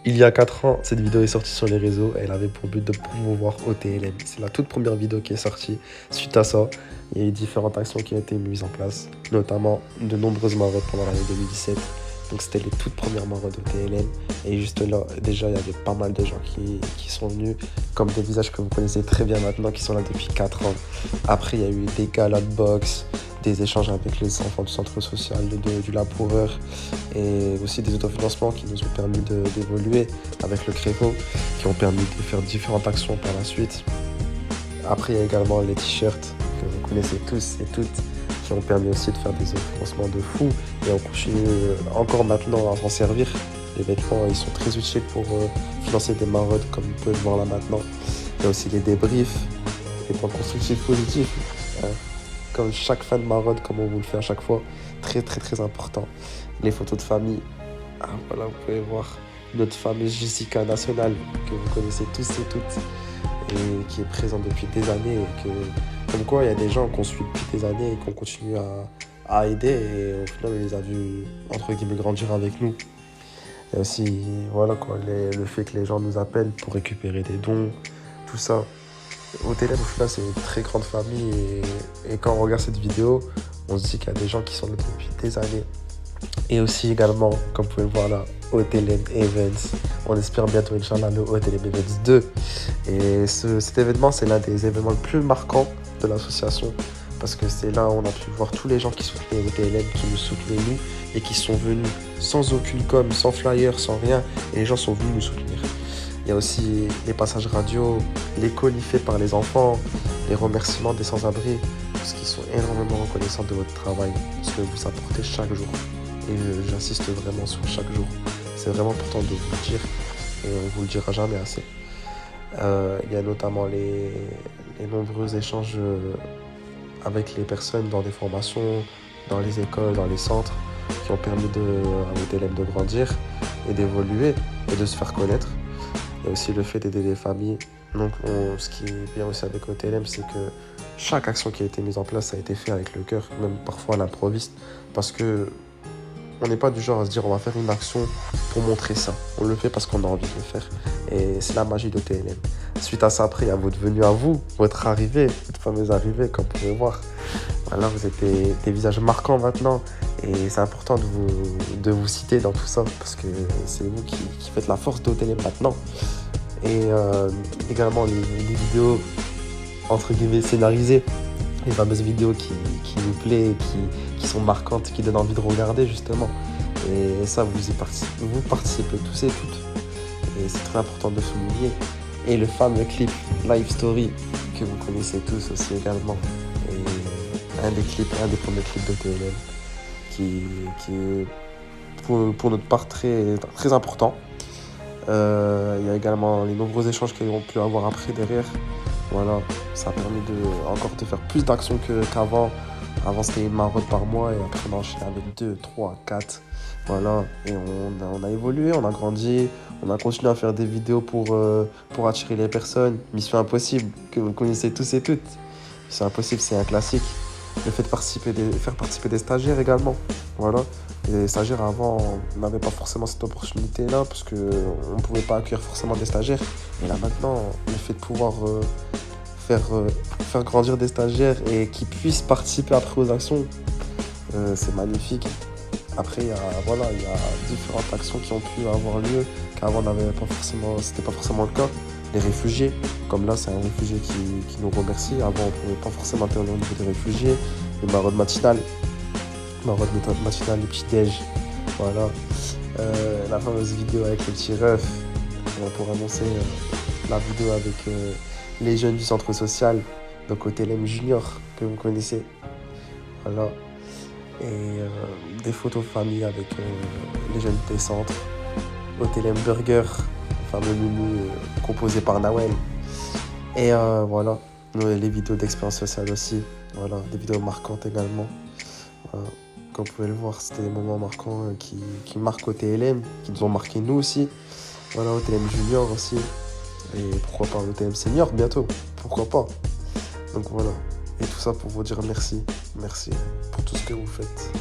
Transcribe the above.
Il y a 4 ans, cette vidéo est sortie sur les réseaux et elle avait pour but de promouvoir OTLM. C'est la toute première vidéo qui est sortie. Suite à ça, il y a eu différentes actions qui ont été mises en place, notamment de nombreuses maraudes pendant l'année 2017. Donc c'était les toutes premières maraudes OTLM. Et juste là, déjà, il y avait pas mal de gens qui sont venus, comme des visages que vous connaissez très bien maintenant, qui sont là depuis 4 ans. Après, il y a eu des galas de boxe, des échanges avec les enfants du centre social du Laboureur et aussi des autofinancements qui nous ont permis d'évoluer avec le Crévo, qui ont permis de faire différentes actions par la suite. Après, il y a également les t-shirts que vous connaissez tous et toutes, qui ont permis aussi de faire des financements de fou et on continue encore maintenant à s'en servir. Les vêtements, ils sont très utiles pour financer des maraudes comme vous pouvez le voir là maintenant. Il y a aussi les débriefs, les points constructifs positifs. Comme chaque fin de maraude, comme on vous le fait à chaque fois, très très très important. Les photos de famille, voilà, vous pouvez voir notre fameuse Jessica nationale que vous connaissez tous et toutes et qui est présente depuis des années et que, comme quoi il y a des gens qu'on suit depuis des années et qu'on continue à aider et au final on les a vus entre guillemets grandir avec nous. Il y a aussi voilà quoi, le fait que les gens nous appellent pour récupérer des dons, tout ça. Au Télém, au final, c'est une très grande famille et quand on regarde cette vidéo, on se dit qu'il y a des gens qui sont là depuis des années. Et aussi également, comme vous pouvez le voir là, OTLM Events. On espère bientôt, Inch'Allah, le OTLM Events 2. Et cet événement, c'est l'un des événements les plus marquants de l'association parce que c'est là où on a pu voir tous les gens qui soutenaient OTLM, qui nous soutenaient nous et qui sont venus sans aucune com, sans flyer, sans rien. Et les gens sont venus nous soutenir. Il y a aussi les passages radio, les colis faits par les enfants, les remerciements des sans-abri, parce qu'ils sont énormément reconnaissants de votre travail, ce que vous apportez chaque jour. Et j'insiste vraiment sur chaque jour. C'est vraiment important de vous le dire, et on vous le dira jamais assez. Il y a notamment les nombreux échanges avec les personnes dans des formations, dans les écoles, dans les centres, qui ont permis à votre élève de grandir et d'évoluer et de se faire connaître. Il y a aussi le fait d'aider les familles. Donc, ce qui est bien aussi avec OTLM, c'est que chaque action qui a été mise en place a été faite avec le cœur, même parfois à l'improviste, parce que on n'est pas du genre à se dire on va faire une action pour montrer ça. On le fait parce qu'on a envie de le faire. Et c'est la magie d'OTLM. Suite à ça, après, il y a votre venue à vous, votre arrivée, votre fameuse arrivée, comme vous pouvez voir. Voilà, vous êtes des visages marquants maintenant. Et c'est important de vous citer dans tout ça, parce que c'est vous qui faites la force d'OTLM maintenant. Et également les vidéos, entre guillemets, scénarisées. Les fameuses vidéos qui nous plaisent, qui sont marquantes, qui donnent envie de regarder, justement. Et ça, vous participez tous et toutes. Et c'est très important de souligner. Et le fameux clip Live Story, que vous connaissez tous aussi également. Et un des premiers clips de TLM, qui est pour notre part très, très important. Il y a également les nombreux échanges qu'ils ont pu avoir après derrière. Voilà, ça a permis encore de faire plus d'actions qu'avant. Avant, c'était une maraude par mois et après, on a enchaîné avec 2, 3, 4. Voilà, et on a évolué, on a grandi, on a continué à faire des vidéos pour attirer les personnes. Mission Impossible, que vous connaissez tous et toutes. Mission Impossible, c'est un classique. Le fait de faire participer des stagiaires également. Voilà. Les stagiaires avant n'avaient pas forcément cette opportunité-là parce qu'on ne pouvait pas accueillir forcément des stagiaires. Et là maintenant, le fait de pouvoir faire grandir des stagiaires et qu'ils puissent participer après aux actions, c'est magnifique. Après, il y a différentes actions qui ont pu avoir lieu qu'avant c'était pas forcément le cas. Les réfugiés, comme là c'est un réfugié qui nous remercie. Avant on ne pouvait pas forcément intervenir au niveau des réfugiés. Les maraudes matinales, les petits déj, voilà. La fameuse vidéo avec le petit ref pour annoncer la vidéo avec les jeunes du centre social, donc OTLM Junior que vous connaissez, voilà. Et des photos de famille avec les jeunes des centres, OTLM Burger, le fameux menu composé par Nawel. Et voilà, les vidéos d'expérience sociale aussi, voilà, des vidéos marquantes également. Voilà. Comme vous pouvez le voir, c'était des moments marquants qui marquent OTLM, qui nous ont marqué nous aussi. Voilà, OTLM Junior aussi. Et pourquoi pas OTLM Senior bientôt, pourquoi pas. Donc voilà, et tout ça pour vous dire merci. Merci pour tout ce que vous faites.